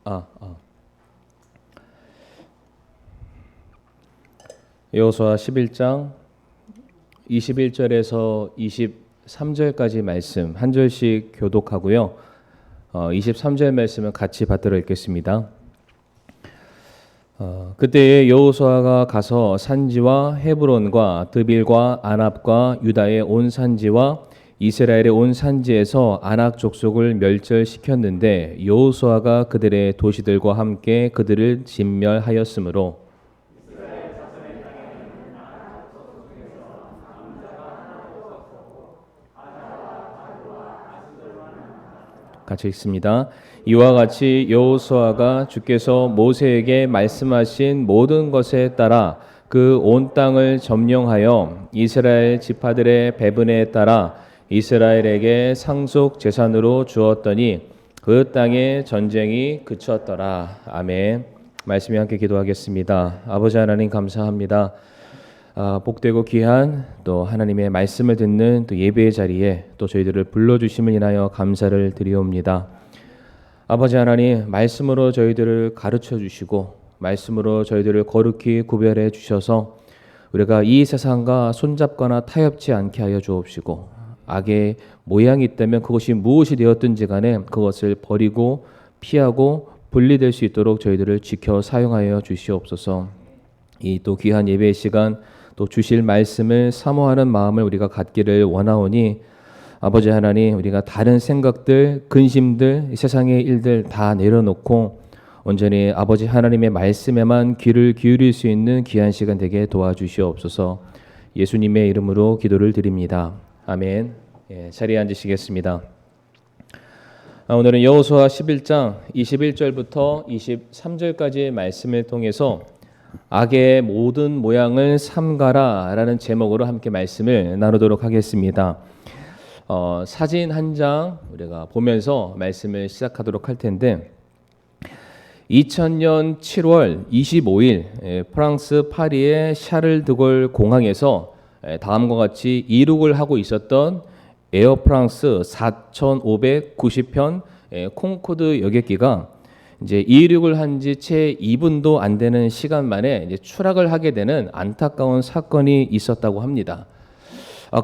아, 아. 여호수아 11장 21절에서 23절까지 말씀 한 절씩 교독하고요. 23절 말씀은 같이 받들어 읽겠습니다. 그때에 여호수아가 가서 산지와 헤브론과 드빌과 아납과 유다의 온 산지와 이스라엘의 온 산지에서 아낙 족속을 멸절시켰는데 여호수아가 그들의 도시들과 함께 그들을 진멸하였으므로 같이 읽습니다. 이와 같이 여호수아가 주께서 모세에게 말씀하신 모든 것에 따라 그 온 땅을 점령하여 이스라엘 지파들의 배분에 따라 이스라엘에게 상속 재산으로 주었더니 그 땅에 전쟁이 그쳤더라. 아멘. 말씀에 함께 기도하겠습니다. 아버지 하나님 감사합니다. 복되고 귀한 또 하나님의 말씀을 듣는 또 예배의 자리에 또 저희들을 불러주심을 인하여 감사를 드리옵니다. 아버지 하나님 말씀으로 저희들을 가르쳐 주시고 말씀으로 저희들을 거룩히 구별해 주셔서 우리가 이 세상과 손잡거나 타협치 않게 하여 주옵시고 악의 모양이 있다면 그것이 무엇이 되었든지 간에 그것을 버리고 피하고 분리될 수 있도록 저희들을 지켜 사용하여 주시옵소서. 이 또 귀한 예배의 시간 또 주실 말씀을 사모하는 마음을 우리가 갖기를 원하오니 아버지 하나님 우리가 다른 생각들, 근심들, 세상의 일들 다 내려놓고 온전히 아버지 하나님의 말씀에만 귀를 기울일 수 있는 귀한 시간 되게 도와주시옵소서. 예수님의 이름으로 기도를 드립니다. 아멘. 자리에 앉으시겠습니다. 오늘은 여호수아 11장 21절부터 23절까지의 말씀을 통해서 악의 모든 모양을 삼가라 라는 제목으로 함께 말씀을 나누도록 하겠습니다. 사진 한 장 우리가 보면서 말씀을 시작하도록 할 텐데 2000년 7월 25일 프랑스 파리의 샤를드골 공항에서 다음과 같이 이륙을 하고 있었던 에어프랑스 4590편 콩코드 여객기가 이제 이륙을 한 지 채 2분도 안 되는 시간 만에 이제 추락을 하게 되는 안타까운 사건이 있었다고 합니다.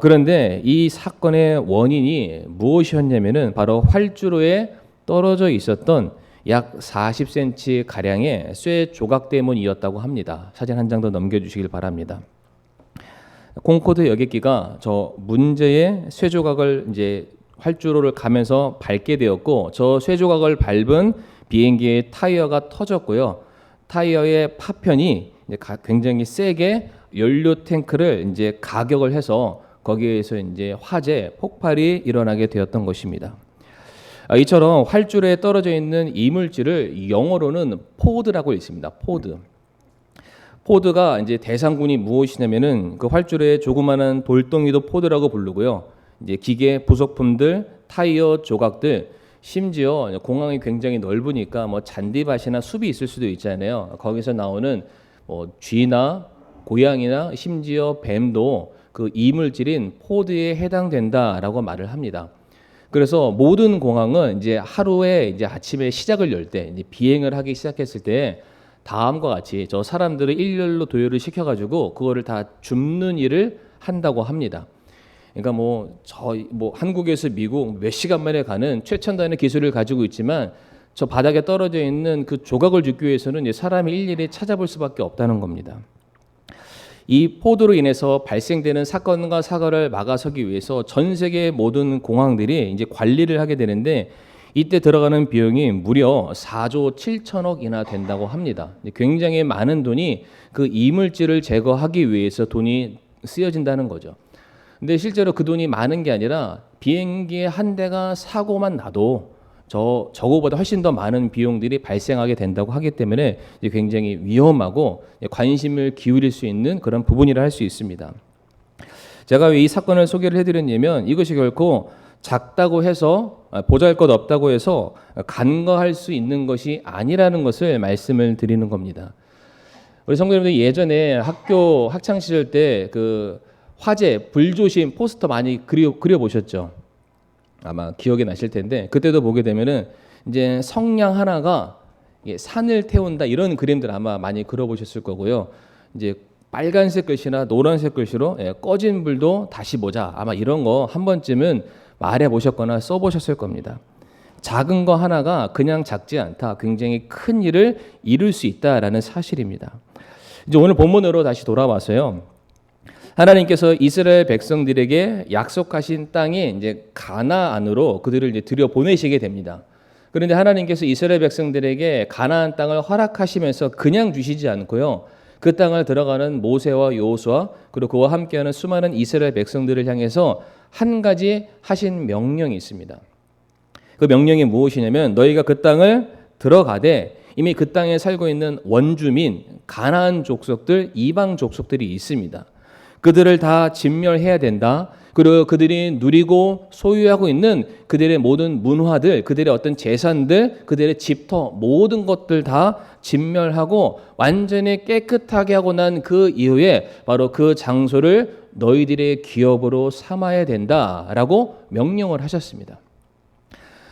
그런데 이 사건의 원인이 무엇이었냐면은 바로 활주로에 떨어져 있었던 약 40cm 가량의 쇠 조각 때문이었다고 합니다. 사진 한 장 더 넘겨주시길 바랍니다. 콩코드 여객기가 저 문제의 쇠 조각을 이제 활주로를 가면서 밟게 되었고 저 쇠 조각을 밟은 비행기의 타이어가 터졌고요. 타이어의 파편이 굉장히 세게 연료 탱크를 이제 가격을 해서 거기에서 이제 화재, 폭발이 일어나게 되었던 것입니다. 이처럼 활주로에 떨어져 있는 이물질을 영어로는 포드라고 있습니다. 포드. 포드가 이제 대상군이 무엇이냐면은 그 활주로에 조그마한 돌덩이도 포드라고 부르고요. 이제 기계 부속품들, 타이어 조각들, 심지어 공항이 굉장히 넓으니까 뭐 잔디밭이나 숲이 있을 수도 있잖아요. 거기서 나오는 뭐 쥐나 고양이나 심지어 뱀도 그 이물질인 포드에 해당된다라고 말을 합니다. 그래서 모든 공항은 이제 하루에 이제 아침에 시작을 열 때 비행을 하기 시작했을 때 다음과 같이 저 사람들을 일렬로 도열을 시켜가지고 그거를 다 줍는 일을 한다고 합니다. 그러니까 뭐 한국에서 미국 몇 시간 만에 가는 최첨단의 기술을 가지고 있지만 저 바닥에 떨어져 있는 그 조각을 줍기 위해서는 이제 사람이 일일이 찾아볼 수밖에 없다는 겁니다. 이 포도로 인해서 발생되는 사건과 사고를 막아서기 위해서 전 세계 모든 공항들이 이제 관리를 하게 되는데 이때 들어가는 비용이 무려 4조 7천억이나 된다고 합니다. 굉장히 많은 돈이 그 이물질을 제거하기 위해서 돈이 쓰여진다는 거죠. 근데 실제로 그 돈이 많은 게 아니라 비행기 한 대가 사고만 나도 저거보다 훨씬 더 많은 비용들이 발생하게 된다고 하기 때문에 굉장히 위험하고 관심을 기울일 수 있는 그런 부분이라 할 수 있습니다. 제가 왜 이 사건을 소개를 해드렸냐면 이것이 결코 작다고 해서 보잘것없다고 해서 간과할 수 있는 것이 아니라는 것을 말씀을 드리는 겁니다. 우리 성도님들 예전에 학교 학창 시절 때 그 화재 불조심 포스터 많이 그려 보셨죠? 아마 기억이 나실 텐데 그때도 보게 되면은 이제 성냥 하나가 이게 산을 태운다 이런 그림들 아마 많이 그려보셨을 거고요. 이제 빨간색 글씨나 노란색 글씨로 꺼진 불도 다시 보자. 아마 이런 거 한 번쯤은 말해 보셨거나 써 보셨을 겁니다. 작은 거 하나가 그냥 작지 않다. 굉장히 큰 일을 이룰 수 있다라는 사실입니다. 이제 오늘 본문으로 다시 돌아와서요. 하나님께서 이스라엘 백성들에게 약속하신 땅에 이제 가나안으로 그들을 이제 들여 보내시게 됩니다. 그런데 하나님께서 이스라엘 백성들에게 가나안 땅을 허락하시면서 그냥 주시지 않고요. 그 땅을 들어가는 모세와 여호수아 그리고 그와 함께하는 수많은 이스라엘 백성들을 향해서 한 가지 하신 명령이 있습니다. 그 명령이 무엇이냐면 너희가 그 땅을 들어가되 이미 그 땅에 살고 있는 원주민 가나안 족속들 이방 족속들이 있습니다. 그들을 다 진멸해야 된다. 그리고 그들이 누리고 소유하고 있는 그들의 모든 문화들, 그들의 어떤 재산들, 그들의 집터 모든 것들 다 진멸하고 완전히 깨끗하게 하고 난 그 이후에 바로 그 장소를 너희들의 기업으로 삼아야 된다라고 명령을 하셨습니다.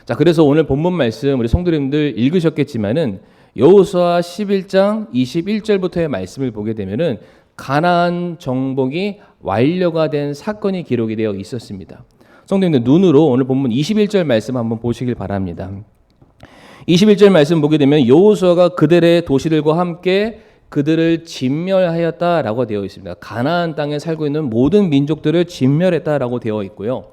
자, 그래서 오늘 본문 말씀 우리 성도님들 읽으셨겠지만은 여호수아 11장 21절부터의 말씀을 보게 되면은 가나안 정복이 완료가 된 사건이 기록이 되어 있었습니다. 성도님들 눈으로 오늘 본문 21절 말씀 한번 보시길 바랍니다. 21절 말씀 보게 되면 여호수아가 그들의 도시들과 함께 그들을 진멸하였다라고 되어 있습니다. 가나안 땅에 살고 있는 모든 민족들을 진멸했다라고 되어 있고요.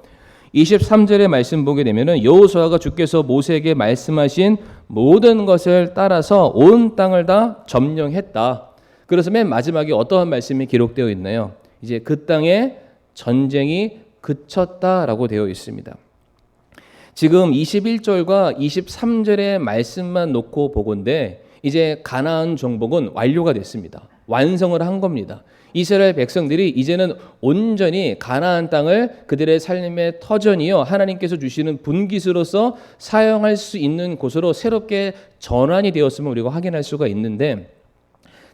23절의 말씀 보게 되면은 여호수아가 주께서 모세에게 말씀하신 모든 것을 따라서 온 땅을 다 점령했다. 그래서 맨 마지막에 어떠한 말씀이 기록되어 있나요? 이제 그 땅에 전쟁이 그쳤다라고 되어 있습니다. 지금 21절과 23절의 말씀만 놓고 보건대 이제 가나안 정복은 완료가 됐습니다. 완성을 한 겁니다. 이스라엘 백성들이 이제는 온전히 가나안 땅을 그들의 삶의 터전이요 하나님께서 주시는 분깃으로서 사용할 수 있는 곳으로 새롭게 전환이 되었음을 우리가 확인할 수가 있는데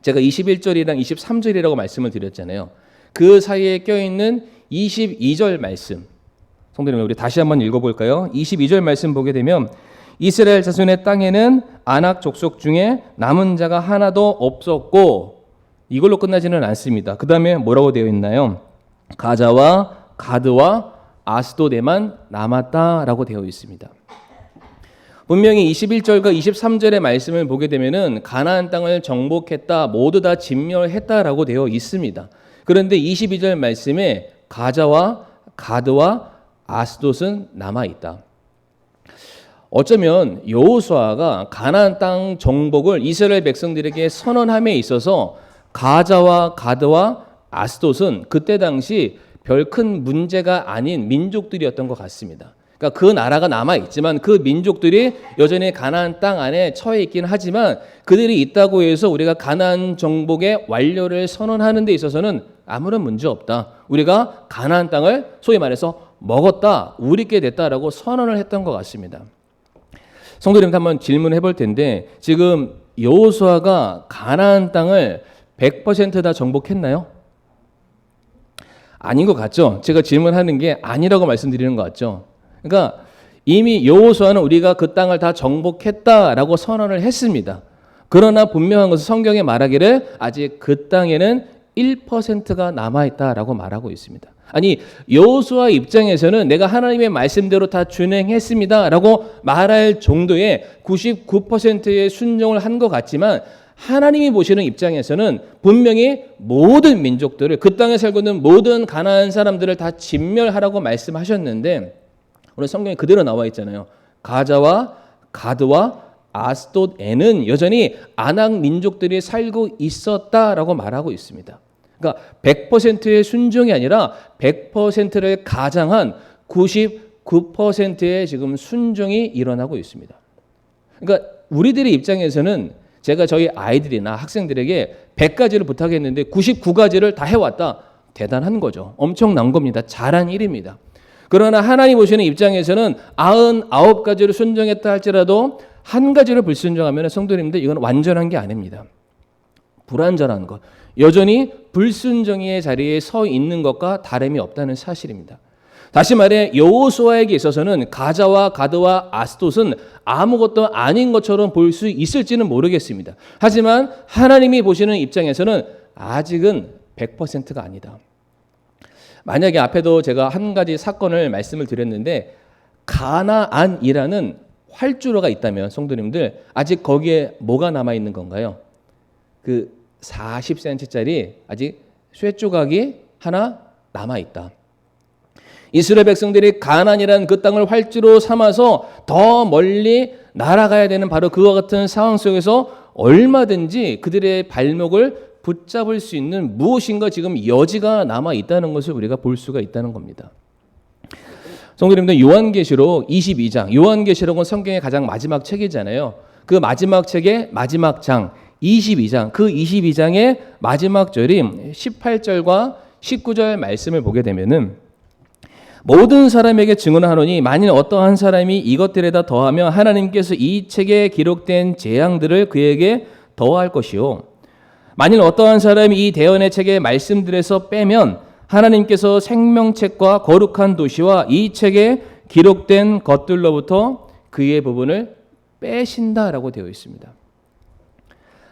제가 21절이랑 23절이라고 말씀을 드렸잖아요. 그 사이에 껴있는 22절 말씀 성도님 우리 다시 한번 읽어볼까요? 22절 말씀 보게 되면 이스라엘 자손의 땅에는 아낙 족속 중에 남은 자가 하나도 없었고 이걸로 끝나지는 않습니다. 그 다음에 뭐라고 되어 있나요? 가자와 가드와 아스도데만 남았다라고 되어 있습니다. 분명히 21절과 23절의 말씀을 보게 되면은 가나안 땅을 정복했다, 모두 다 진멸했다라고 되어 있습니다. 그런데 22절 말씀에 가자와 가드와 아스돗은 남아 있다. 어쩌면 여호수아가 가나안 땅 정복을 이스라엘 백성들에게 선언함에 있어서 가자와 가드와 아스돗은 그때 당시 별 큰 문제가 아닌 민족들이었던 것 같습니다. 그러니까 그 나라가 남아 있지만 그 민족들이 여전히 가나안 땅 안에 처해 있긴 하지만 그들이 있다고 해서 우리가 가나안 정복의 완료를 선언하는 데 있어서는 아무런 문제 없다. 우리가 가나안 땅을 소위 말해서 먹었다, 우리께 됐다라고 선언을 했던 것 같습니다. 성도님들 한번 질문해 볼 텐데 지금 여호수아가 가나안 땅을 100% 다 정복했나요? 아닌 것 같죠? 제가 질문하는 게 아니라고 말씀드리는 것 같죠? 그러니까 이미 여호수아는 우리가 그 땅을 다 정복했다라고 선언을 했습니다. 그러나 분명한 것은 성경에 말하기를 아직 그 땅에는 1%가 남아있다라고 말하고 있습니다. 아니 여호수아 입장에서는 내가 하나님의 말씀대로 다 준행했습니다라고 말할 정도의 99%의 순종을 한 것 같지만 하나님이 보시는 입장에서는 분명히 모든 민족들을 그 땅에 살고 있는 모든 가나안 사람들을 다 진멸하라고 말씀하셨는데 오늘 성경에 그대로 나와 있잖아요. 가자와 가드와 아스돗에는 여전히 아낙 민족들이 살고 있었다라고 말하고 있습니다. 그러니까 100%의 순종이 아니라 100%를 가장한 99%의 지금 순종이 일어나고 있습니다. 그러니까 우리들의 입장에서는 제가 저희 아이들이나 학생들에게 100가지를 부탁했는데 99가지를 다 해왔다. 대단한 거죠. 엄청난 겁니다. 잘한 일입니다. 그러나 하나님 보시는 입장에서는 99가지를 순종했다 할지라도 한 가지를 불순종하면 성도님들 이건 완전한 게 아닙니다. 불완전한 것. 여전히 불순종의 자리에 서 있는 것과 다름이 없다는 사실입니다. 다시 말해 여호수아에게 있어서는 가자와 가드와 아스돗은 아무것도 아닌 것처럼 보일 수 있을지는 모르겠습니다. 하지만 하나님이 보시는 입장에서는 아직은 100%가 아니다. 만약에 앞에도 제가 한 가지 사건을 말씀을 드렸는데 가나안이라는 활주로가 있다면 성도님들 아직 거기에 뭐가 남아 있는 건가요? 그 40cm짜리 아직 쇠 조각이 하나 남아 있다. 이스라엘 백성들이 가나안이라는 그 땅을 활주로 삼아서 더 멀리 날아가야 되는 바로 그와 같은 상황 속에서 얼마든지 그들의 발목을 붙잡을 수 있는 무엇인가 지금 여지가 남아 있다는 것을 우리가 볼 수가 있다는 겁니다. 성도님들 요한계시록 22장, 요한계시록은 성경의 가장 마지막 책이잖아요. 그 마지막 책의 마지막 장 22장, 그 22장의 마지막 절이 18절과 19절 말씀을 보게 되면은 모든 사람에게 증언하노니 만일 어떠한 사람이 이것들에다 더하면 하나님께서 이 책에 기록된 재앙들을 그에게 더할 것이요 만일 어떠한 사람이 이 대언의 책의 말씀들에서 빼면 하나님께서 생명책과 거룩한 도시와 이 책에 기록된 것들로부터 그의 부분을 빼신다라고 되어 있습니다.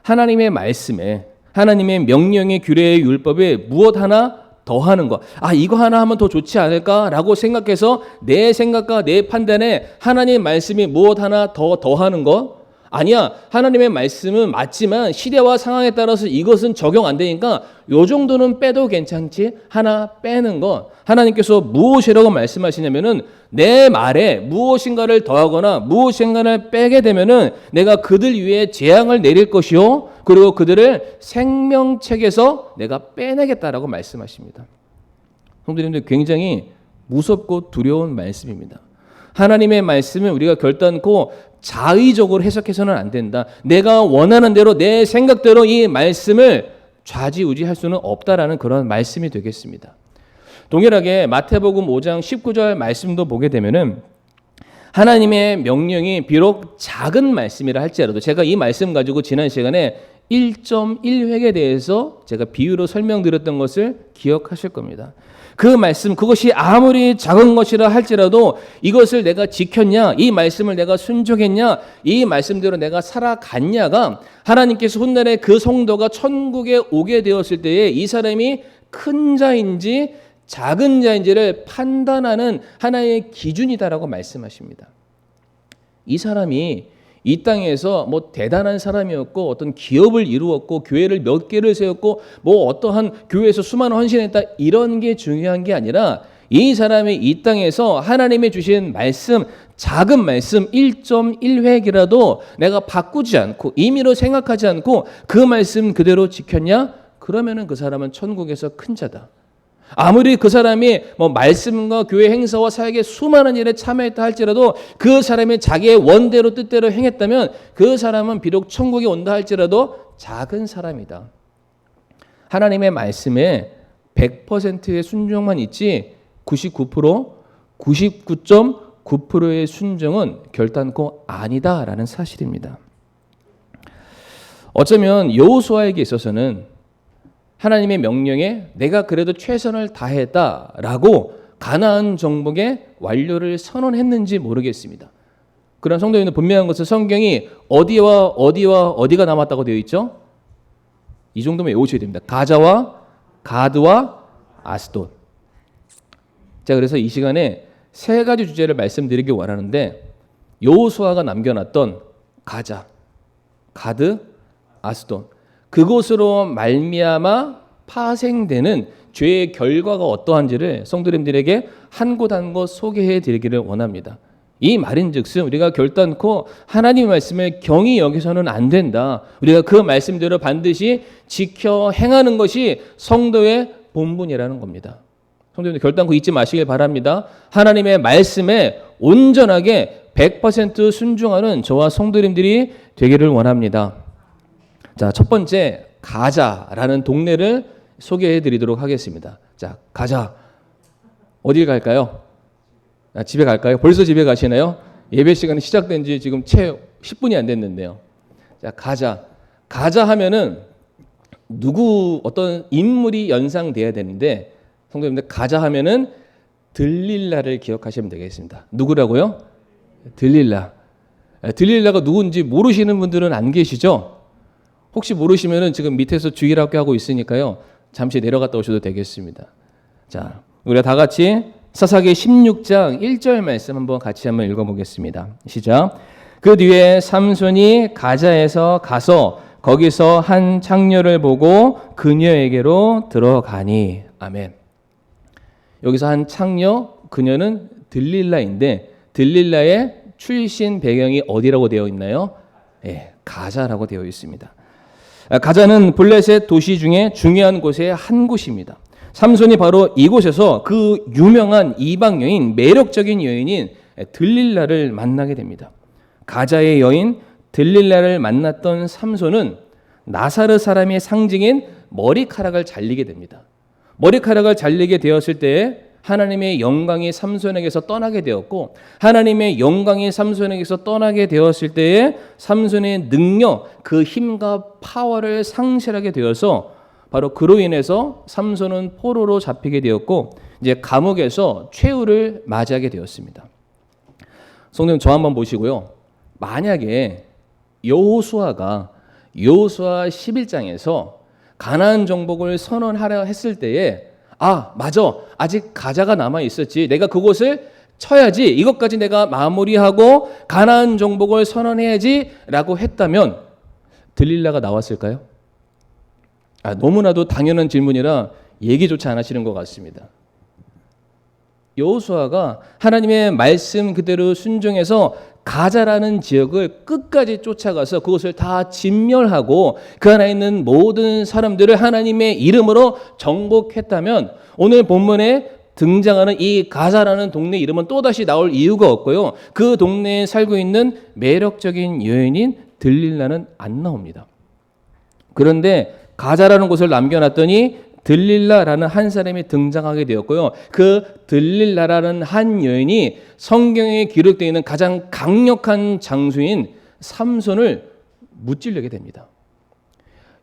하나님의 말씀에 하나님의 명령의 규례의 율법에 무엇 하나 더하는 것. 이거 하나 하면 더 좋지 않을까라고 생각해서 내 생각과 내 판단에 하나님의 말씀이 무엇 하나 더하는 것. 아니야. 하나님의 말씀은 맞지만 시대와 상황에 따라서 이것은 적용 안 되니까 요 정도는 빼도 괜찮지. 하나 빼는 것. 하나님께서 무엇이라고 말씀하시냐면은 내 말에 무엇인가를 더하거나 무엇인가를 빼게 되면은 내가 그들 위에 재앙을 내릴 것이요. 그리고 그들을 생명책에서 내가 빼내겠다라고 말씀하십니다. 성도님들 굉장히 무섭고 두려운 말씀입니다. 하나님의 말씀을 우리가 결단코 자의적으로 해석해서는 안 된다. 내가 원하는 대로 내 생각대로 이 말씀을 좌지우지할 수는 없다라는 그런 말씀이 되겠습니다. 동일하게 마태복음 5장 19절 말씀도 보게 되면은 하나님의 명령이 비록 작은 말씀이라 할지라도 제가 이 말씀 가지고 지난 시간에 1.1획에 대해서 제가 비유로 설명드렸던 것을 기억하실 겁니다. 그 말씀, 그것이 아무리 작은 것이라 할지라도 이것을 내가 지켰냐, 이 말씀을 내가 순종했냐, 이 말씀대로 내가 살아갔냐가 하나님께서 훗날에 그 성도가 천국에 오게 되었을 때에 이 사람이 큰 자인지 작은 자인지를 판단하는 하나의 기준이다라고 말씀하십니다. 이 사람이 이 땅에서 뭐 대단한 사람이었고 어떤 기업을 이루었고 교회를 몇 개를 세웠고 뭐 어떠한 교회에서 수많은 헌신했다 이런 게 중요한 게 아니라 이 사람이 이 땅에서 하나님이 주신 말씀 작은 말씀 1.1획이라도 내가 바꾸지 않고 임의로 생각하지 않고 그 말씀 그대로 지켰냐? 그러면은 그 사람은 천국에서 큰 자다. 아무리 그 사람이 뭐 말씀과 교회 행사와 사역에 수많은 일에 참여했다 할지라도 그 사람이 자기의 원대로 뜻대로 행했다면 그 사람은 비록 천국에 온다 할지라도 작은 사람이다. 하나님의 말씀에 100%의 순종만 있지 99%, 99.9%의 순종은 결단코 아니다라는 사실입니다. 어쩌면 여호수아에게 있어서는 하나님의 명령에 내가 그래도 최선을 다했다라고 가나안 정복의 완료를 선언했는지 모르겠습니다. 그런 성도님들 분명한 것은 성경이 어디와 어디가 남았다고 되어 있죠? 이 정도면 외우셔야 됩니다. 가자와 가드와 아스돗. 자, 그래서 이 시간에 세 가지 주제를 말씀드리기 원하는데 여호수아가 남겨놨던 가자, 가드, 아스돗. 그곳으로 말미암아 파생되는 죄의 결과가 어떠한지를 성도님들에게 한 곳 한 곳 소개해 드리기를 원합니다. 이 말인즉슨 우리가 결단코 하나님의 말씀을 경히 여기서는 안 된다. 우리가 그 말씀대로 반드시 지켜 행하는 것이 성도의 본분이라는 겁니다. 성도님들 결단코 잊지 마시길 바랍니다. 하나님의 말씀에 온전하게 100% 순종하는 저와 성도님들이 되기를 원합니다. 자, 첫 번째 가자라는 동네를 소개해 드리도록 하겠습니다. 자, 가자. 어딜 갈까요? 집에 갈까요? 벌써 집에 가시나요? 예배 시간이 시작된 지 지금 채 10분이 안 됐는데요. 자, 가자. 가자 하면은 어떤 인물이 연상돼야 되는데 성도님들 가자 하면은 들릴라를 기억하시면 되겠습니다. 누구라고요? 들릴라. 들릴라가 누군지 모르시는 분들은 안 계시죠? 혹시 모르시면은 지금 밑에서 주의하게 하고 있으니까요. 잠시 내려갔다 오셔도 되겠습니다. 자, 우리가 다 같이 사사기 16장 1절 말씀 한번 같이 한번 읽어보겠습니다. 시작. 그 뒤에 삼손이 가자에서 가서 거기서 한 창녀를 보고 그녀에게로 들어가니. 아멘. 여기서 한 창녀, 그녀는 들릴라인데 들릴라의 출신 배경이 어디라고 되어 있나요? 예, 가자라고 되어 있습니다. 가자는 블레셋 도시 중에 중요한 곳의 한 곳입니다. 삼손이 바로 이곳에서 그 유명한 이방 여인, 매력적인 여인인 들릴라를 만나게 됩니다. 가자의 여인 들릴라를 만났던 삼손은 나사르 사람의 상징인 머리카락을 잘리게 됩니다. 머리카락을 잘리게 되었을 때 하나님의 영광이 삼손에게서 떠나게 되었고, 하나님의 영광이 삼손에게서 떠나게 되었을 때에 삼손의 능력, 그 힘과 파워를 상실하게 되어서 바로 그로 인해서 삼손은 포로로 잡히게 되었고 이제 감옥에서 최후를 맞이하게 되었습니다. 성도님, 저 한번 보시고요. 만약에 여호수아가 여호수아 11장에서 가나안 정복을 선언하려 했을 때에 맞아, 아직 가자가 남아 있었지, 내가 그곳을 쳐야지, 이것까지 내가 마무리하고 가나안 정복을 선언해야지 라고 했다면 들릴라가 나왔을까요? 너무나도 당연한 질문이라 얘기조차 안 하시는 것 같습니다. 여호수아가 하나님의 말씀 그대로 순종해서 가자라는 지역을 끝까지 쫓아가서 그것을 다 진멸하고 그 안에 있는 모든 사람들을 하나님의 이름으로 정복했다면 오늘 본문에 등장하는 이 가자라는 동네 이름은 또다시 나올 이유가 없고요. 그 동네에 살고 있는 매력적인 여인인 들릴라는 안 나옵니다. 그런데 가자라는 곳을 남겨놨더니 들릴라라는 한 사람이 등장하게 되었고요. 그 들릴라라는 한 여인이 성경에 기록되어 있는 가장 강력한 장수인 삼손을 무찌르게 됩니다.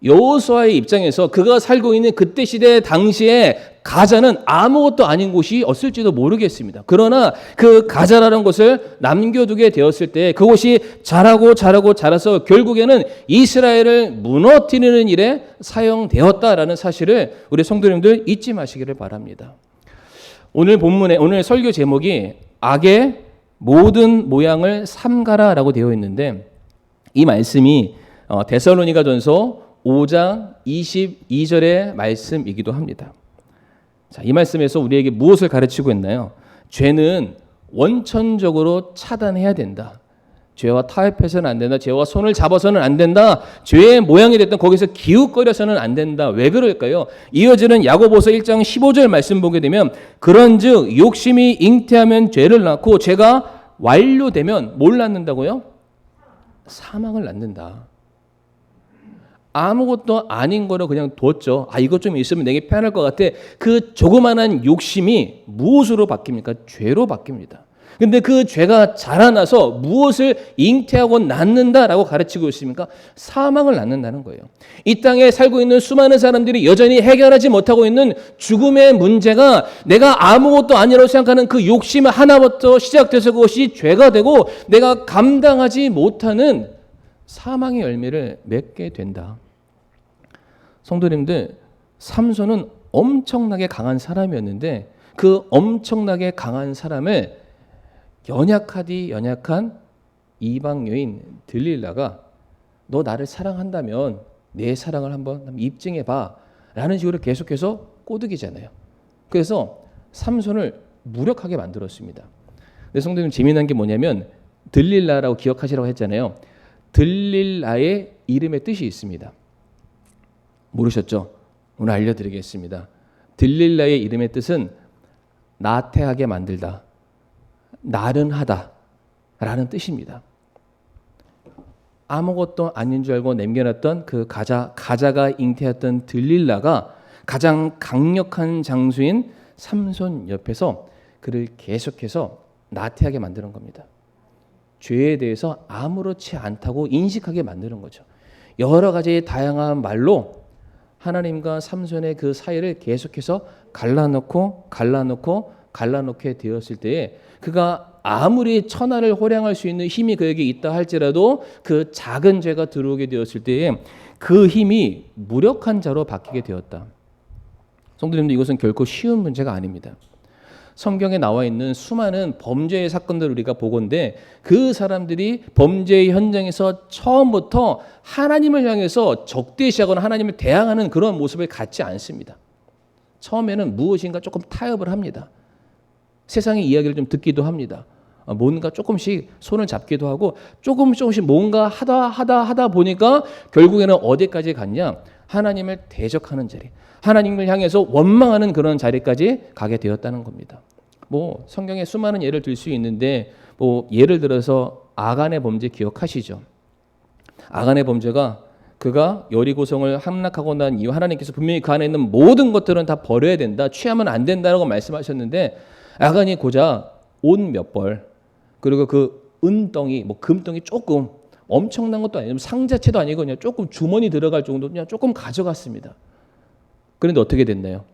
여호수아의 입장에서 그가 살고 있는 그때 시대 당시에 가자는 아무것도 아닌 곳이 없을지도 모르겠습니다. 그러나 그 가자라는 곳을 남겨두게 되었을 때 그곳이 자라서 결국에는 이스라엘을 무너뜨리는 일에 사용되었다라는 사실을 우리 성도님들 잊지 마시기를 바랍니다. 오늘 본문에 오늘 설교 제목이 악의 모든 모양을 삼가라라고 되어 있는데 이 말씀이 데살로니가전서 5장 22절의 말씀이기도 합니다. 자, 이 말씀에서 우리에게 무엇을 가르치고 있나요? 죄는 원천적으로 차단해야 된다. 죄와 타협해서는 안 된다. 죄와 손을 잡아서는 안 된다. 죄의 모양이 됐든 거기서 기웃거려서는 안 된다. 왜 그럴까요? 이어지는 야고보서 1장 15절 말씀 보게 되면 그런즉 욕심이 잉태하면 죄를 낳고 죄가 완료되면 뭘 낳는다고요? 사망을 낳는다. 아무것도 아닌 거로 그냥 뒀죠. 이것 좀 있으면 내게 편할 것 같아. 그 조그만한 욕심이 무엇으로 바뀝니까? 죄로 바뀝니다. 근데 그 죄가 자라나서 무엇을 잉태하고 낳는다라고 가르치고 있습니까? 사망을 낳는다는 거예요. 이 땅에 살고 있는 수많은 사람들이 여전히 해결하지 못하고 있는 죽음의 문제가 내가 아무것도 아니라고 생각하는 그 욕심 하나부터 시작돼서 그것이 죄가 되고 내가 감당하지 못하는 사망의 열매를 맺게 된다. 성도님들, 삼손은 엄청나게 강한 사람이었는데 그 엄청나게 강한 사람을 연약한 이방 여인 들릴라가 너 나를 사랑한다면 내 사랑을 한번 입증해 봐 라는 식으로 계속해서 꼬드기잖아요. 그래서 삼손을 무력하게 만들었습니다. 근데 성도님, 재미난 게 뭐냐면 들릴라라고 기억하시라고 했잖아요. 들릴라의 이름의 뜻이 있습니다. 모르셨죠? 오늘 알려드리겠습니다. 들릴라의 이름의 뜻은 나태하게 만들다, 나른하다 라는 뜻입니다. 아무것도 아닌 줄 알고 남겨놨던 그 가자가 잉태했던 들릴라가 가장 강력한 장수인 삼손 옆에서 그를 계속해서 나태하게 만드는 겁니다. 죄에 대해서 아무렇지 않다고 인식하게 만드는 거죠. 여러 가지의 다양한 말로 하나님과 삼손의 그 사이를 계속해서 갈라놓고 갈라놓게 되었을 때에 그가 아무리 천하를 호령할 수 있는 힘이 그에게 있다 할지라도 그 작은 죄가 들어오게 되었을 때에 그 힘이 무력한 자로 바뀌게 되었다. 성도님들, 이것은 결코 쉬운 문제가 아닙니다. 성경에 나와 있는 수많은 범죄의 사건들을 우리가 보건대 그 사람들이 범죄의 현장에서 처음부터 하나님을 향해서 적대시하거나 하나님을 대항하는 그런 모습을 갖지 않습니다. 처음에는 무엇인가 조금 타협을 합니다. 세상의 이야기를 좀 듣기도 합니다. 뭔가 조금씩 손을 잡기도 하고 조금씩 뭔가 하다 보니까 결국에는 어디까지 갔냐? 하나님을 대적하는 자리, 하나님을 향해서 원망하는 그런 자리까지 가게 되었다는 겁니다. 뭐 성경에 수많은 예를 들 수 있는데 뭐 예를 들어서 아간의 범죄 기억하시죠? 아간의 범죄가 그가 여리고성을 함락하고 난 이후 하나님께서 분명히 그 안에 있는 모든 것들은 다 버려야 된다, 취하면 안 된다라고 말씀하셨는데 아간이 고작 옷 몇 벌, 그리고 그 은덩이, 뭐 금덩이 조금, 엄청난 것도 아니고 상자채도 아니고 그냥 조금 주머니 들어갈 정도 그냥 조금 가져갔습니다. 그런데 어떻게 됐나요?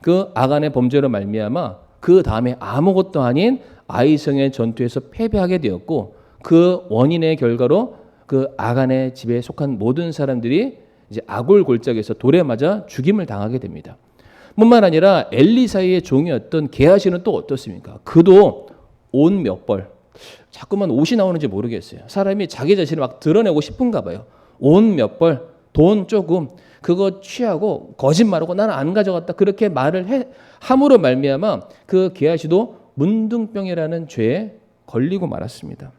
그 아간의 범죄로 말미암아 그 다음에 아무것도 아닌 아이성의 전투에서 패배하게 되었고 그 원인의 결과로 그 아간의 집에 속한 모든 사람들이 이제 아골 골짜기에서 돌에 맞아 죽임을 당하게 됩니다. 뿐만 아니라 엘리사의 종이었던 게하시는 또 어떻습니까? 그도 옷 몇 벌, 자꾸만 옷이 나오는지 모르겠어요. 사람이 자기 자신을 막 드러내고 싶은가 봐요. 옷 몇 벌, 돈 조금, 그거 취하고 거짓말하고 나는 안 가져갔다 그렇게 말을 함으로 말미암아 그 게하시도 문둥병이라는 죄에 걸리고 말았습니다.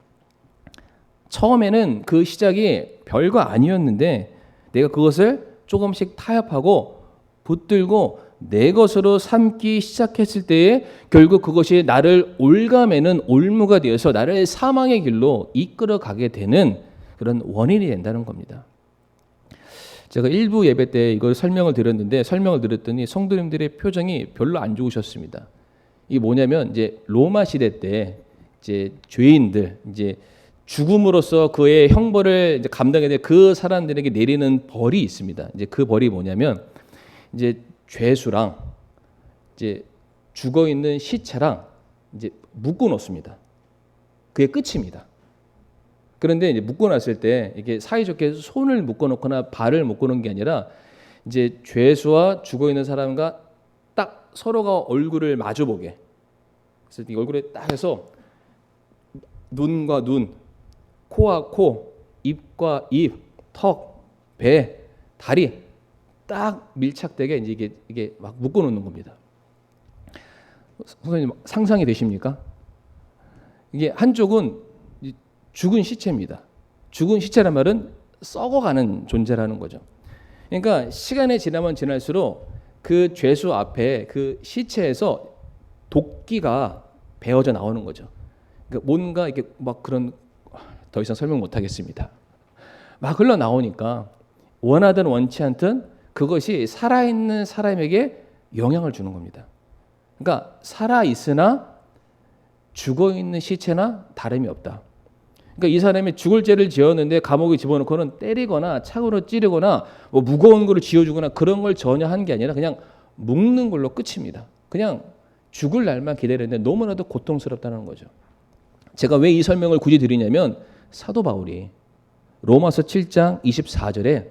처음에는 그 시작이 별거 아니었는데 내가 그것을 조금씩 타협하고 붙들고 내 것으로 삼기 시작했을 때에 결국 그것이 나를 올가매는 올무가 되어서 나를 사망의 길로 이끌어 가게 되는 그런 원인이 된다는 겁니다. 제가 일부 예배 때 이걸 설명을 드렸는데 설명을 드렸더니 성도님들의 표정이 별로 안 좋으셨습니다. 이게 뭐냐면 이제 로마 시대 때 이제 죄인들 이제 죽음으로써 그의 형벌을 이제 감당해야 될 그 사람들에게 내리는 벌이 있습니다. 이제 그 벌이 뭐냐면 이제 죄수랑 이제 죽어 있는 시체랑 이제 묶어 놓습니다. 그게 끝입니다. 그런데 이제 묶어 놨을 때 이게 사이좋게 손을 묶어 놓거나 발을 묶어 놓은 게 아니라 이제 죄수와 죽어 있는 사람과 딱 서로가 얼굴을 마주 보게. 그래서 이 얼굴에 딱 해서 눈과 눈, 코와 코, 입과 입, 턱, 배, 다리 딱 밀착되게 이제 이게 막 묶어 놓는 겁니다. 선생님 상상이 되십니까? 이게 한쪽은 죽은 시체입니다. 죽은 시체란 말은 썩어가는 존재라는 거죠. 그러니까 시간이 지나면 지날수록 그 죄수 앞에 그 시체에서 도끼가 베어져 나오는 거죠. 그러니까 뭔가 이게 막 그런 더 이상 설명 못 하겠습니다. 막 흘러 나오니까 원하든 원치 않든 그것이 살아있는 사람에게 영향을 주는 겁니다. 그러니까 살아있으나 죽어있는 시체나 다름이 없다. 그러니까 이 사람이 죽을 죄를 지었는데 감옥에 집어넣고는 때리거나 창으로 찌르거나 뭐 무거운 거를 쥐어주거나 그런 걸 전혀 한 게 아니라 그냥 묶는 걸로 끝입니다. 그냥 죽을 날만 기다렸는데 너무나도 고통스럽다는 거죠. 제가 왜 이 설명을 굳이 드리냐면 사도 바울이 로마서 7장 24절에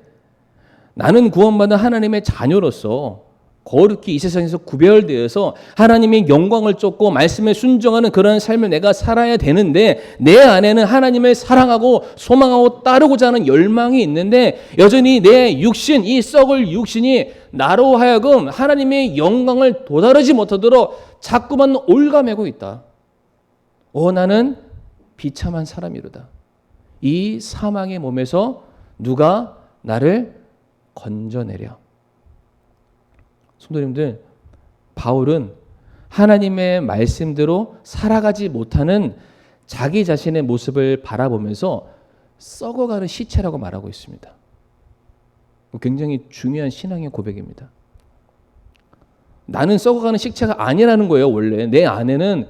나는 구원받은 하나님의 자녀로서 거룩히 이 세상에서 구별되어서 하나님의 영광을 쫓고 말씀에 순종하는 그런 삶을 내가 살아야 되는데 내 안에는 하나님을 사랑하고 소망하고 따르고자 하는 열망이 있는데 여전히 내 육신, 이 썩을 육신이 나로 하여금 하나님의 영광을 도달하지 못하도록 자꾸만 올가매고 있다. 나는 비참한 사람이로다. 이 사망의 몸에서 누가 나를 건져내려. 성도님들, 바울은 하나님의 말씀대로 살아가지 못하는 자기 자신의 모습을 바라보면서 썩어가는 시체라고 말하고 있습니다. 굉장히 중요한 신앙의 고백입니다. 나는 썩어가는 시체가 아니라는 거예요. 원래 내 안에는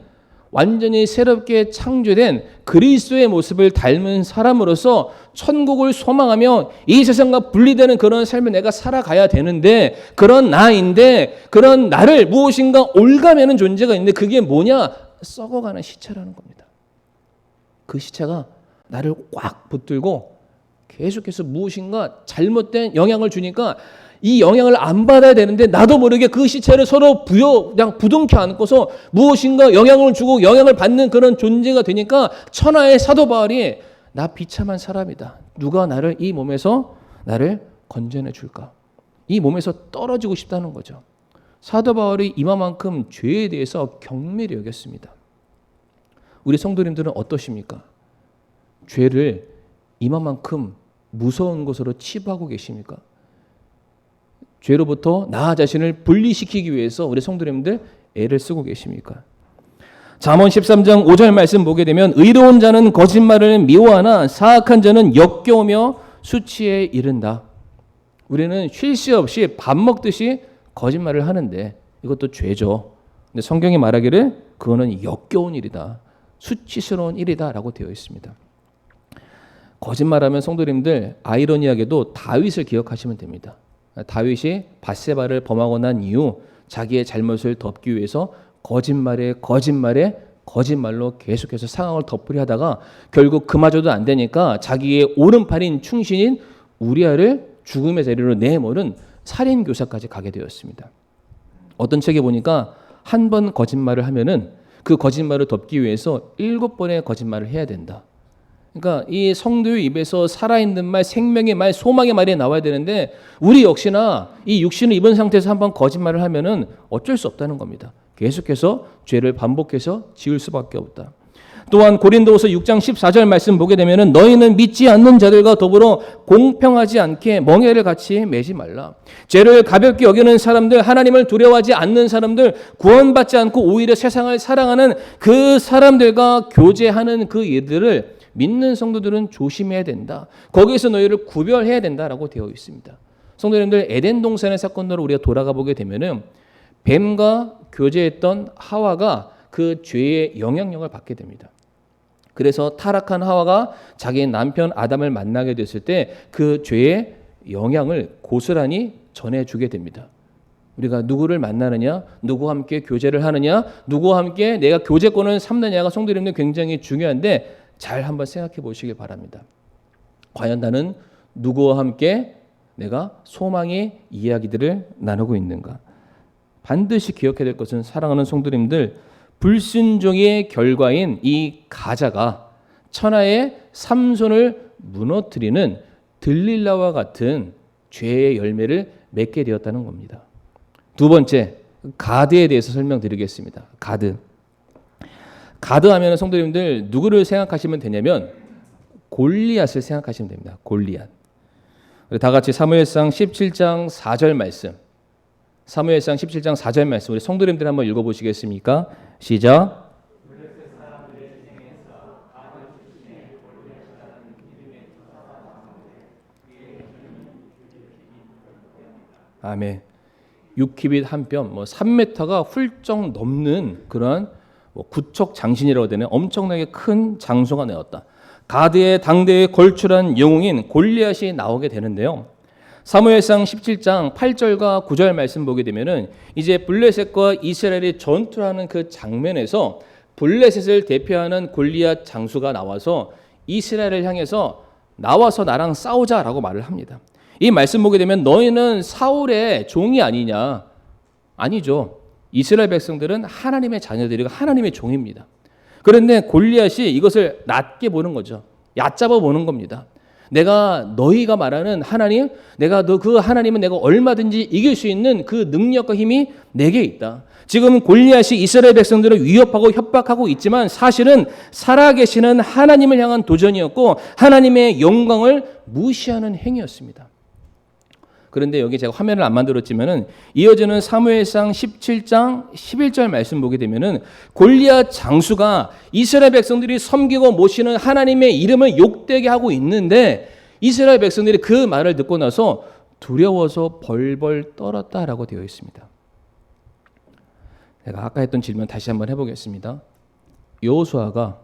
완전히 새롭게 창조된 그리스도의 모습을 닮은 사람으로서 천국을 소망하며 이 세상과 분리되는 그런 삶을 내가 살아가야 되는데, 그런 나인데 그런 나를 무엇인가 올가매는 존재가 있는데 그게 뭐냐? 썩어가는 시체라는 겁니다. 그 시체가 나를 꽉 붙들고 계속해서 무엇인가 잘못된 영향을 주니까 이 영향을 안 받아야 되는데 나도 모르게 그 시체를 서로 그냥 부둥켜 안고서 무엇인가 영향을 주고 영향을 받는 그런 존재가 되니까 천하의 사도 바울이 나 비참한 사람이다. 누가 나를 이 몸에서 나를 건져내 줄까? 이 몸에서 떨어지고 싶다는 거죠. 사도 바울이 이만큼 죄에 대해서 경멸히 여겼습니다. 우리 성도님들은 어떠십니까? 죄를 이만큼 무서운 것으로 치부하고 계십니까? 죄로부터 나 자신을 분리시키기 위해서 우리 성도님들 애를 쓰고 계십니까? 잠언 13장 5절 말씀 보게 되면 의로운 자는 거짓말을 미워하나 사악한 자는 역겨우며 수치에 이른다. 우리는 쉴 새 없이 밥 먹듯이 거짓말을 하는데 이것도 죄죠. 근데 성경이 말하기를 그거는 역겨운 일이다. 수치스러운 일이다 라고 되어 있습니다. 거짓말하면 성도님들 아이러니하게도 다윗을 기억하시면 됩니다. 다윗이 밧세바를 범하고 난 이후 자기의 잘못을 덮기 위해서 거짓말로 계속해서 상황을 덮으려 하다가 결국 그마저도 안 되니까 자기의 오른팔인 충신인 우리아를 죽음의 자리로 내모는 살인교사까지 가게 되었습니다. 어떤 책에 보니까 한 번 거짓말을 하면은 그 거짓말을 덮기 위해서 7번의 거짓말을 해야 된다. 그러니까 이 성도의 입에서 살아있는 말, 생명의 말, 소망의 말이 나와야 되는데 우리 역시나 이 육신을 입은 상태에서 한번 거짓말을 하면은 어쩔 수 없다는 겁니다. 계속해서 죄를 반복해서 지을 수밖에 없다. 또한 고린도후서 6장 14절 말씀 보게 되면은 너희는 믿지 않는 자들과 더불어 공평하지 않게 멍에를 같이 매지 말라. 죄를 가볍게 여기는 사람들, 하나님을 두려워하지 않는 사람들, 구원받지 않고 오히려 세상을 사랑하는 그 사람들과 교제하는 그 일들을 믿는 성도들은 조심해야 된다. 거기에서 너희를 구별해야 된다라고 되어 있습니다. 성도님들, 에덴 동산의 사건으로 우리가 돌아가 보게 되면은 뱀과 교제했던 하와가 그 죄의 영향력을 받게 됩니다. 그래서 타락한 하와가 자기 남편 아담을 만나게 됐을 때 그 죄의 영향을 고스란히 전해주게 됩니다. 우리가 누구를 만나느냐, 누구와 함께 교제를 하느냐, 누구와 함께 내가 교제권을 삼느냐가 성도님들 굉장히 중요한데 잘 한번 생각해 보시길 바랍니다. 과연 나는 누구와 함께 내가 소망의 이야기들을 나누고 있는가? 반드시 기억해야 될 것은 사랑하는 성도님들, 불순종의 결과인 이 가자가 천하의 삼손을 무너뜨리는 들릴라와 같은 죄의 열매를 맺게 되었다는 겁니다. 두 번째, 가드에 대해서 설명드리겠습니다. 가드 하면 성도님들 누구를 생각하시면 되냐면 골리앗을 생각하시면 됩니다. 골리앗. 다 같이 사무엘상 17장 4절 말씀. 사무엘상 17장 4절 말씀 우리 성도님들 한번 읽어보시겠습니까? 시작. 아멘. 6키빗 한 뼘, 3m가 훌쩍 넘는 그런 구척 장신이라고 되는 엄청나게 큰 장소가 나왔다. 가드의 당대에 걸출한 영웅인 골리앗이 나오게 되는데요. 사무엘상 17장 8절과 9절 말씀 보게 되면은 이제 블레셋과 이스라엘이 전투하는 그 장면에서 블레셋을 대표하는 골리앗 장수가 나와서 이스라엘을 향해서 나와서 나랑 싸우자라고 말을 합니다. 이 말씀 보게 되면 너희는 사울의 종이 아니냐? 아니죠. 이스라엘 백성들은 하나님의 자녀들이고 하나님의 종입니다. 그런데 골리앗이 이것을 낮게 보는 거죠. 얕잡아 보는 겁니다. 내가 너희가 말하는 하나님, 내가 그 하나님은 내가 얼마든지 이길 수 있는 그 능력과 힘이 내게 있다. 지금 골리앗이 이스라엘 백성들을 위협하고 협박하고 있지만 사실은 살아계시는 하나님을 향한 도전이었고 하나님의 영광을 무시하는 행위였습니다. 그런데 여기 제가 화면을 안 만들었지만은 이어지는 사무엘상 17장 11절 말씀 보게 되면은 골리앗 장수가 이스라엘 백성들이 섬기고 모시는 하나님의 이름을 욕되게 하고 있는데 이스라엘 백성들이 그 말을 듣고 나서 두려워서 벌벌 떨었다라고 되어 있습니다. 제가 아까 했던 질문 다시 한번 해보겠습니다. 여호수아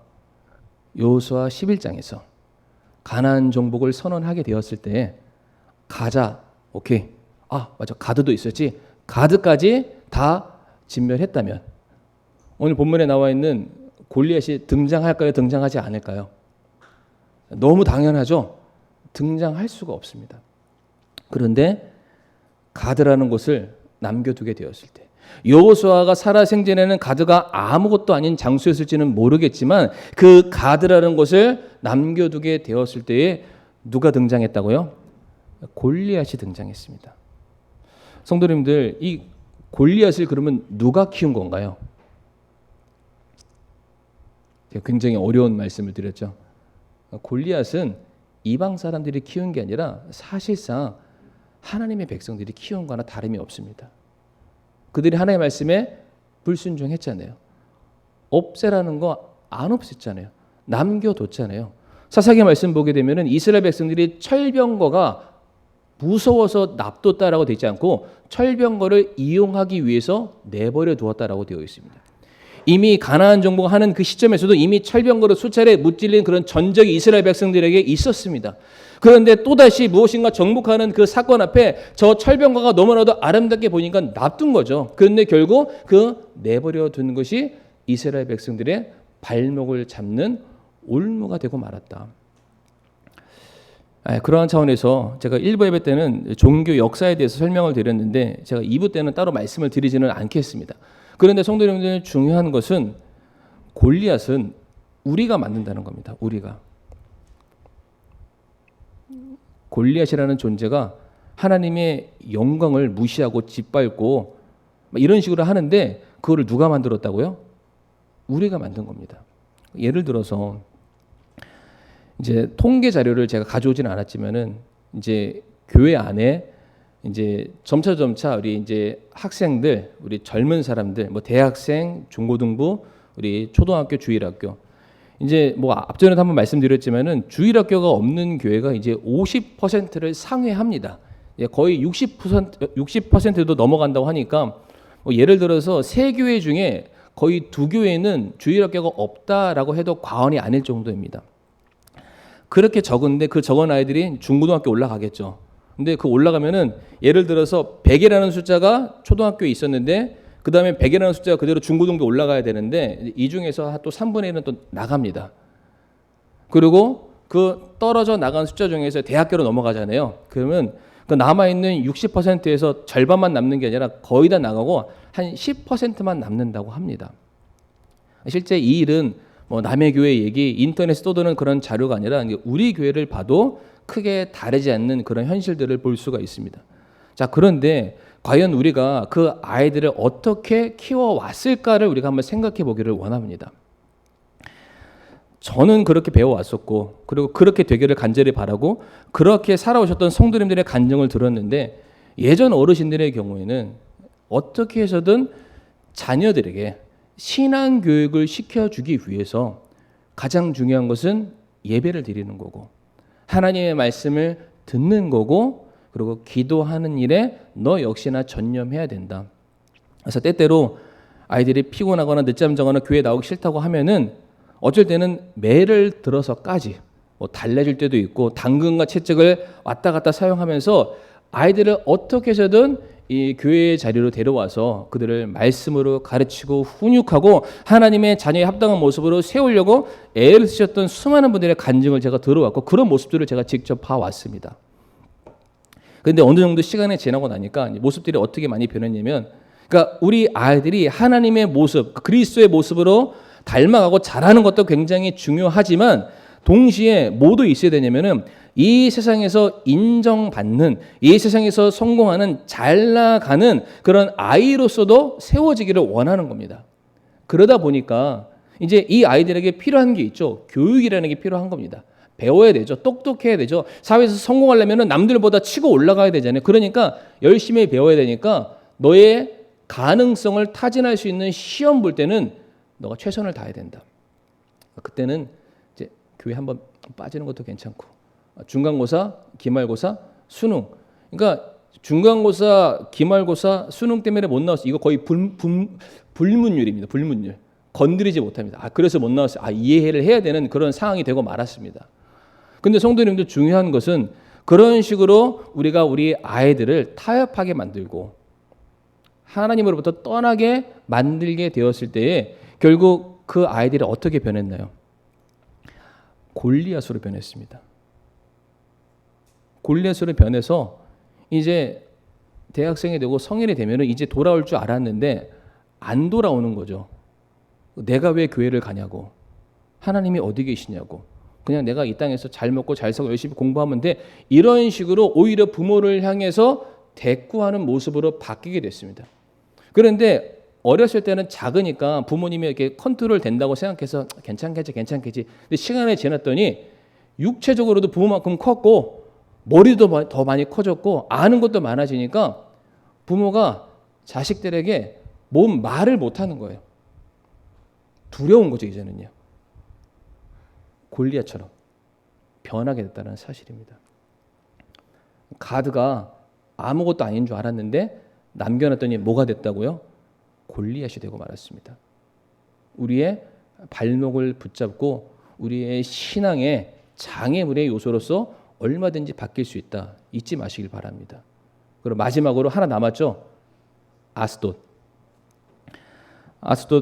11장에서 가나안 정복을 선언하게 되었을 때 가자, 오케이, 아 맞아, 가드도 있었지, 가드까지 다 진멸했다면 오늘 본문에 나와 있는 골리앗이 등장할까요, 등장하지 않을까요? 너무 당연하죠. 등장할 수가 없습니다. 그런데 가드라는 곳을 남겨두게 되었을 때, 여호수아가 살아생전에는 가드가 아무것도 아닌 장소였을지는 모르겠지만 그 가드라는 곳을 남겨두게 되었을 때에 누가 등장했다고요? 골리앗이 등장했습니다. 성도님들, 이 골리앗을 그러면 누가 키운 건가요? 제가 굉장히 어려운 말씀을 드렸죠. 골리앗은 이방 사람들이 키운 게 아니라 사실상 하나님의 백성들이 키운 거나 다름이 없습니다. 그들이 하나님의 말씀에 불순종했잖아요. 없애라는 거 안 없앴잖아요. 남겨뒀잖아요. 사사기 말씀 보게 되면은 이스라엘 백성들이 철병거가 무서워서 납뒀다라고 되어 있지 않고 철병거를 이용하기 위해서 내버려 두었다라고 되어 있습니다. 이미 가나안 정복을 하는 그 시점에서도 이미 철병거로 수차례 무찔린 그런 전적이 이스라엘 백성들에게 있었습니다. 그런데 또다시 무엇인가 정복하는 그 사건 앞에 저 철병거가 너무나도 아름답게 보니까 놔둔 거죠. 그런데 결국 그 내버려 둔 것이 이스라엘 백성들의 발목을 잡는 올무가 되고 말았다. 그러한 차원에서 제가 1부 예배 때는 종교 역사에 대해서 설명을 드렸는데 제가 2부 때는 따로 말씀을 드리지는 않겠습니다. 그런데 성도 여러분들, 중요한 것은 골리앗은 우리가 만든다는 겁니다. 우리가. 골리앗이라는 존재가 하나님의 영광을 무시하고 짓밟고 이런 식으로 하는데 그거를 누가 만들었다고요? 우리가 만든 겁니다. 예를 들어서 이제 통계 자료를 제가 가져오지는 않았지만은 이제 교회 안에 이제 점차 우리 이제 학생들, 우리 젊은 사람들, 뭐 대학생, 중고등부, 우리 초등학교, 주일학교, 이제 뭐 앞전에도 한번 말씀드렸지만은 주일학교가 없는 교회가 이제 50%를 상회합니다. 거의 60%도 넘어간다고 하니까 뭐 예를 들어서 세 교회 중에 거의 두 교회는 주일학교가 없다라고 해도 과언이 아닐 정도입니다. 그렇게 적은데 그 적은 아이들이 중고등학교 올라가겠죠. 근데 그 올라가면은 예를 들어서 100이라는 숫자가 초등학교에 있었는데 그 다음에 100이라는 숫자가 그대로 중고등부 올라가야 되는데 이 중에서 또 3분의 1은 또 나갑니다. 그리고 그 떨어져 나간 숫자 중에서 대학교로 넘어가잖아요. 그러면 그 남아있는 60%에서 절반만 남는 게 아니라 거의 다 나가고 한 10%만 남는다고 합니다. 실제 이 일은 뭐 남의 교회 얘기, 인터넷에 떠도는 그런 자료가 아니라 우리 교회를 봐도 크게 다르지 않는 그런 현실들을 볼 수가 있습니다. 자, 그런데 과연 우리가 그 아이들을 어떻게 키워왔을까를 우리가 한번 생각해 보기를 원합니다. 저는 그렇게 배워왔었고 그리고 그렇게 되기를 간절히 바라고 그렇게 살아오셨던 성도님들의 간증을 들었는데 예전 어르신들의 경우에는 어떻게 해서든 자녀들에게 신앙교육을 시켜주기 위해서 가장 중요한 것은 예배를 드리는 거고 하나님의 말씀을 듣는 거고 그리고 기도하는 일에 너 역시나 전념해야 된다. 그래서 때때로 아이들이 피곤하거나 늦잠 자거나 교회 나오기 싫다고 하면은 어쩔 때는 매를 들어서까지 뭐 달래줄 때도 있고 당근과 채찍을 왔다 갔다 사용하면서 아이들을 어떻게 해서든 이 교회의 자리로 데려와서 그들을 말씀으로 가르치고 훈육하고 하나님의 자녀에 합당한 모습으로 세우려고 애를 쓰셨던 수많은 분들의 간증을 제가 들어왔고 그런 모습들을 제가 직접 봐왔습니다. 그런데 어느 정도 시간이 지나고 나니까 모습들이 어떻게 많이 변했냐면 그러니까 우리 아이들이 하나님의 모습, 그리스도의 모습으로 닮아가고 자라는 것도 굉장히 중요하지만 동시에 뭐도 있어야 되냐면은 이 세상에서 인정받는, 이 세상에서 성공하는, 잘 나가는 그런 아이로서도 세워지기를 원하는 겁니다. 그러다 보니까 이제 이 아이들에게 필요한 게 있죠. 교육이라는 게 필요한 겁니다. 배워야 되죠. 똑똑해야 되죠. 사회에서 성공하려면 남들보다 치고 올라가야 되잖아요. 그러니까 열심히 배워야 되니까 너의 가능성을 타진할 수 있는 시험 볼 때는 너가 최선을 다해야 된다. 그때는 이제 교회 한번 빠지는 것도 괜찮고 중간고사, 기말고사, 수능. 그러니까 중간고사, 기말고사, 수능 때문에 못 나왔어. 이거 거의 불문율입니다. 불문율. 건드리지 못합니다. 그래서 못 나왔어요. 이해를 해야 되는 그런 상황이 되고 말았습니다. 근데 성도님들 중요한 것은 그런 식으로 우리가 우리 아이들을 타협하게 만들고 하나님으로부터 떠나게 만들게 되었을 때에 결국 그 아이들이 어떻게 변했나요? 골리앗으로 변했습니다. 골리앗으로 변해서 이제 대학생이 되고 성인이 되면 이제 돌아올 줄 알았는데 안 돌아오는 거죠. 내가 왜 교회를 가냐고, 하나님이 어디 계시냐고, 그냥 내가 이 땅에서 잘 먹고 잘 살고 열심히 공부하면 돼, 이런 식으로 오히려 부모를 향해서 대꾸하는 모습으로 바뀌게 됐습니다. 그런데 어렸을 때는 작으니까 부모님이 이렇게 컨트롤 된다고 생각해서 괜찮겠지. 근데 시간이 지났더니 육체적으로도 부모만큼 컸고 머리도 더 많이 커졌고 아는 것도 많아지니까 부모가 자식들에게 뭔 말을 못하는 거예요. 두려운 거죠, 이제는요. 골리앗처럼 변하게 됐다는 사실입니다. 가드가 아무것도 아닌 줄 알았는데 남겨놨더니 뭐가 됐다고요? 골리앗이 되고 말았습니다. 우리의 발목을 붙잡고 우리의 신앙의 장애물의 요소로서 얼마든지 바뀔 수 있다. 잊지 마시길 바랍니다. 그리고 마지막으로 하나 남았죠. 아스돗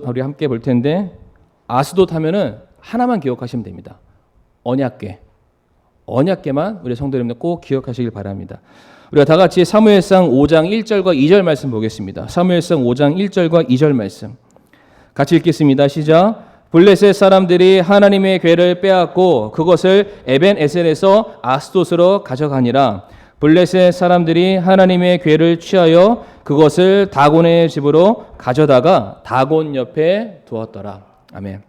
우리 함께 볼 텐데, 아스돗 하면은 하나만 기억하시면 됩니다. 언약궤만 우리 성도 여러분들 꼭 기억하시길 바랍니다. 우리가 다 같이 사무엘상 5장 1절과 2절 말씀 보겠습니다. 사무엘상 5장 1절과 2절 말씀 같이 읽겠습니다. 시작. 블레셋 사람들이 하나님의 궤를 빼앗고 그것을 에벤에셀에서 아스돗으로 가져가니라. 블레셋 사람들이 하나님의 궤를 취하여 그것을 다곤의 집으로 가져다가 다곤 옆에 두었더라. 아멘.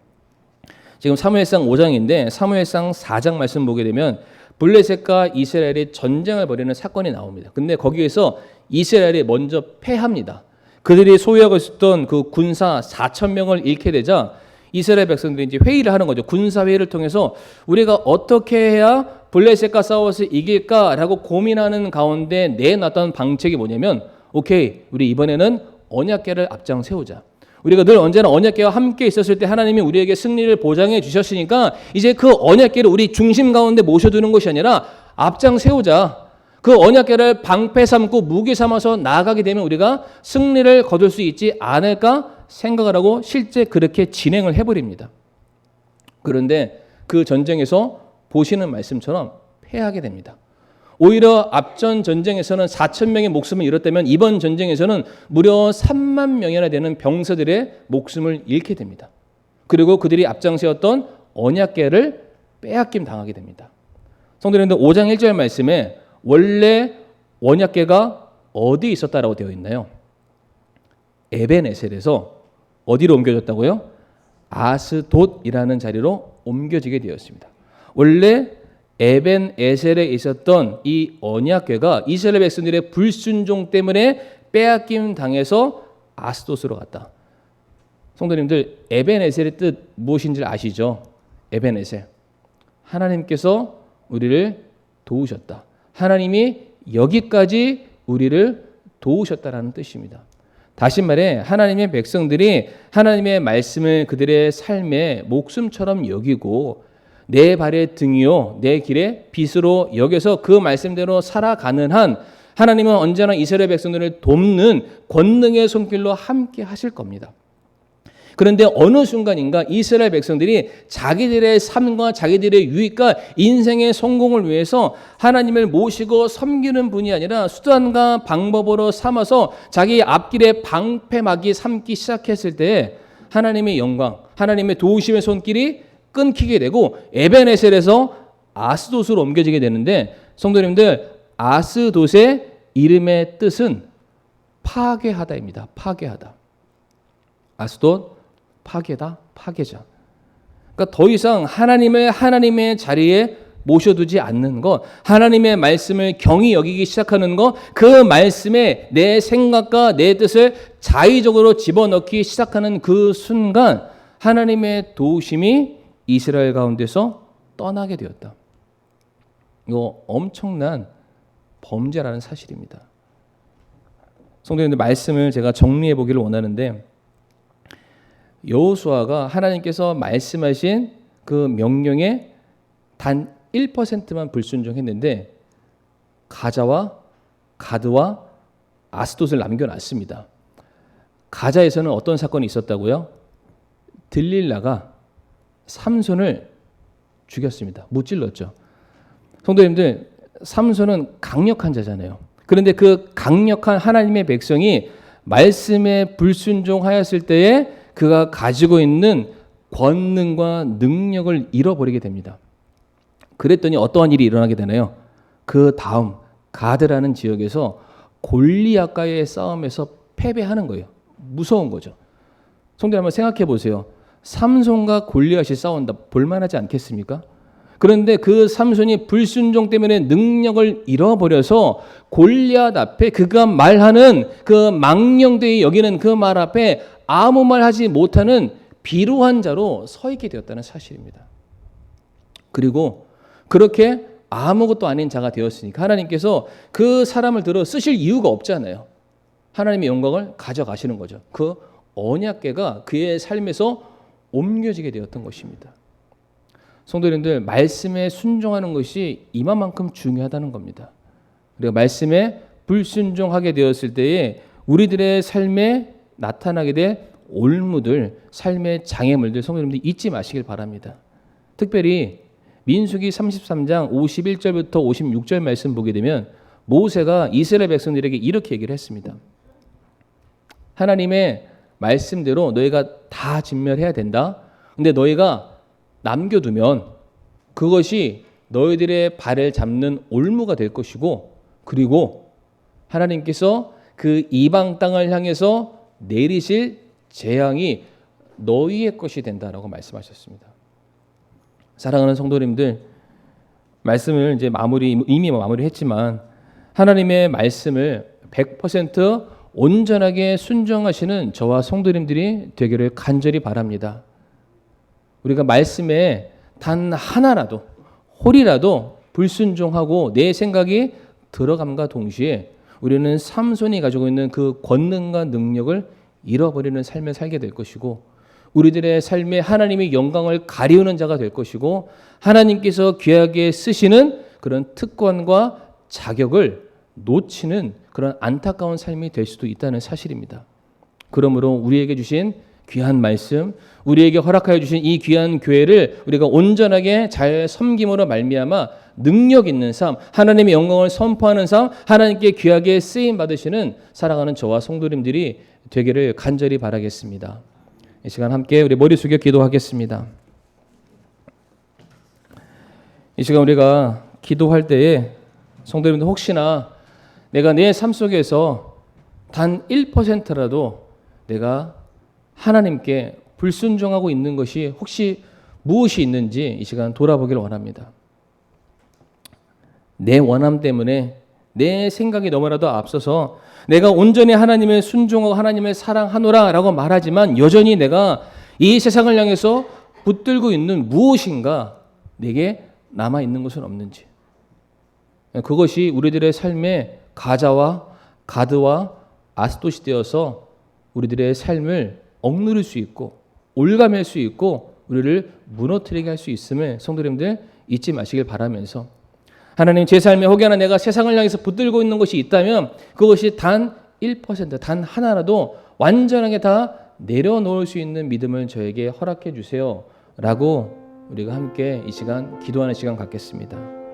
지금 사무엘상 5장인데 사무엘상 4장 말씀 보게 되면 블레셋과 이스라엘이 전쟁을 벌이는 사건이 나옵니다. 근데 거기에서 이스라엘이 먼저 패합니다. 그들이 소유하고 있었던 그 군사 4,000명을 잃게 되자 이스라엘 백성들이 이제 회의를 하는 거죠. 군사 회의를 통해서 우리가 어떻게 해야 블레셋과 싸워서 이길까라고 고민하는 가운데 내놨던 방책이 뭐냐면, 오케이, 우리 이번에는 언약궤를 앞장 세우자. 우리가 늘 언제나 언약궤와 함께 있었을 때 하나님이 우리에게 승리를 보장해 주셨으니까 이제 그 언약궤를 우리 중심 가운데 모셔두는 것이 아니라 앞장 세우자. 그 언약궤를 방패 삼고 무기 삼아서 나아가게 되면 우리가 승리를 거둘 수 있지 않을까 생각을 하고 실제 그렇게 진행을 해버립니다. 그런데 그 전쟁에서 보시는 말씀처럼 패하게 됩니다. 오히려 앞전 전쟁에서는 4,000명의 목숨을 잃었다면 이번 전쟁에서는 무려 3만 명이나 되는 병사들의 목숨을 잃게 됩니다. 그리고 그들이 앞장세웠던 언약궤를 빼앗김 당하게 됩니다. 성도님들 5장 1절 말씀에 원래 언약궤가 어디 있었다라고 되어 있나요? 에벤에셀에서 어디로 옮겨졌다고요? 아스돗이라는 자리로 옮겨지게 되었습니다. 원래 에벤에셀에 있었던 이 언약궤가 이스라엘 백성들의 불순종 때문에 빼앗김 당해서 아스돗으로 갔다. 성도님들, 에벤에셀의 뜻 무엇인지 아시죠? 에벤에셀, 하나님께서 우리를 도우셨다. 하나님이 여기까지 우리를 도우셨다라는 뜻입니다. 다시 말해 하나님의 백성들이 하나님의 말씀을 그들의 삶의 목숨처럼 여기고 내 발의 등이요 내 길의 빛으로 여겨서 그 말씀대로 살아가는 한 하나님은 언제나 이스라엘 백성들을 돕는 권능의 손길로 함께 하실 겁니다. 그런데 어느 순간인가 이스라엘 백성들이 자기들의 삶과 자기들의 유익과 인생의 성공을 위해서 하나님을 모시고 섬기는 분이 아니라 수단과 방법으로 삼아서 자기 앞길에 방패막이 삼기 시작했을 때 하나님의 영광, 하나님의 도우심의 손길이 끊기게 되고 에벤에셀에서 아스돗으로 옮겨지게 되는데, 성도님들, 아스돗의 이름의 뜻은 파괴하다입니다. 파괴하다. 아스돗, 파괴다, 파괴자. 그러니까 더 이상 하나님의 자리에 모셔두지 않는 것, 하나님의 말씀을 경히 여기기 시작하는 것, 그 말씀에 내 생각과 내 뜻을 자의적으로 집어넣기 시작하는 그 순간 하나님의 도우심이 이스라엘 가운데서 떠나게 되었다. 이거 엄청난 범죄라는 사실입니다. 성도님들, 말씀을 제가 정리해 보기를 원하는데, 여호수아가 하나님께서 말씀하신 그 명령에 단 1%만 불순종했는데 가자와 가드와 아스돗을 남겨놨습니다. 가자에서는 어떤 사건이 있었다고요? 들릴라가 삼손을 죽였습니다. 무찔렀죠. 성도님들, 삼손은 강력한 자잖아요. 그런데 그 강력한 하나님의 백성이 말씀에 불순종하였을 때에 그가 가지고 있는 권능과 능력을 잃어버리게 됩니다. 그랬더니 어떠한 일이 일어나게 되나요? 그 다음 가드라는 지역에서 골리앗과의 싸움에서 패배하는 거예요. 무서운 거죠. 성도 한번 생각해 보세요. 삼손과 골리앗이 싸운다. 볼만하지 않겠습니까? 그런데 그 삼손이 불순종 때문에 능력을 잃어버려서 골리앗 앞에 그가 말하는 그 망령되이 여기는 그 말 앞에 아무 말 하지 못하는 비루한 자로 서 있게 되었다는 사실입니다. 그리고 그렇게 아무것도 아닌 자가 되었으니까 하나님께서 그 사람을 들어 쓰실 이유가 없잖아요. 하나님의 영광을 가져가시는 거죠. 그 언약궤가 그의 삶에서 옮겨지게 되었던 것입니다. 성도님들, 말씀에 순종하는 것이 이만큼 중요하다는 겁니다. 우리가 말씀에 불순종하게 되었을 때에 우리들의 삶에 나타나게 될 올무들, 삶의 장애물들 성도님들 잊지 마시길 바랍니다. 특별히 민수기 33장 51절부터 56절 말씀 보게 되면 모세가 이스라엘 백성들에게 이렇게 얘기를 했습니다. 하나님의 말씀대로 너희가 다 진멸해야 된다. 근데 너희가 남겨두면 그것이 너희들의 발을 잡는 올무가 될 것이고, 그리고 하나님께서 그 이방 땅을 향해서 내리실 재앙이 너희의 것이 된다라고 말씀하셨습니다. 사랑하는 성도님들, 말씀을 이제 이미 마무리했지만 하나님의 말씀을 100% 온전하게 순종하시는 저와 성도님들이 되기를 간절히 바랍니다. 우리가 말씀에 단 하나라도 홀이라도 불순종하고 내 생각이 들어감과 동시에 우리는 삼손이 가지고 있는 그 권능과 능력을 잃어버리는 삶을 살게 될 것이고, 우리들의 삶에 하나님의 영광을 가리우는 자가 될 것이고, 하나님께서 귀하게 쓰시는 그런 특권과 자격을 놓치는 그런 안타까운 삶이 될 수도 있다는 사실입니다. 그러므로 우리에게 주신 귀한 말씀, 우리에게 허락하여 주신 이 귀한 교회를 우리가 온전하게 잘 섬김으로 말미암아 능력 있는 삶, 하나님의 영광을 선포하는 삶, 하나님께 귀하게 쓰임 받으시는 사랑하는 저와 성도님들이 되기를 간절히 바라겠습니다. 이 시간 함께 우리 머리 숙여 기도하겠습니다. 이 시간 우리가 기도할 때에 성도님들, 혹시나 내가 내 삶 속에서 단 1%라도 내가 하나님께 불순종하고 있는 것이 혹시 무엇이 있는지 이 시간 돌아보기를 원합니다. 내 원함 때문에 내 생각이 너무나도 앞서서 내가 온전히 하나님의 순종하고 하나님의 사랑하노라 라고 말하지만 여전히 내가 이 세상을 향해서 붙들고 있는 무엇인가 내게 남아있는 것은 없는지, 그것이 우리들의 삶의 가자와 가드와 아스돗이 되어서 우리들의 삶을 억누를 수 있고 올가맬 수 있고 우리를 무너뜨리게 할 수 있음을 성도님들 잊지 마시길 바라면서, 하나님, 제 삶에 혹여나 내가 세상을 향해서 붙들고 있는 것이 있다면 그것이 단 1%, 단 하나라도 완전하게 다 내려놓을 수 있는 믿음을 저에게 허락해 주세요 라고 우리가 함께 이 시간 기도하는 시간 갖겠습니다.